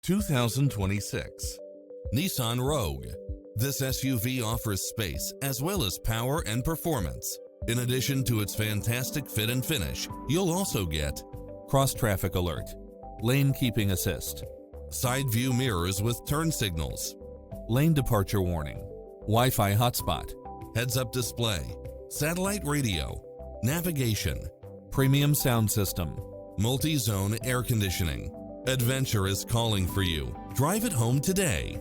2026 Nissan Rogue. This SUV offers space as well as power and performance. In addition to its fantastic fit and finish, you'll also get cross-traffic alert, lane keeping assist, side view mirrors with turn signals, lane departure warning, Wi-Fi hotspot, heads-up display, satellite radio, navigation, premium sound system, multi-zone air conditioning. Adventure is calling for you. Drive it home today.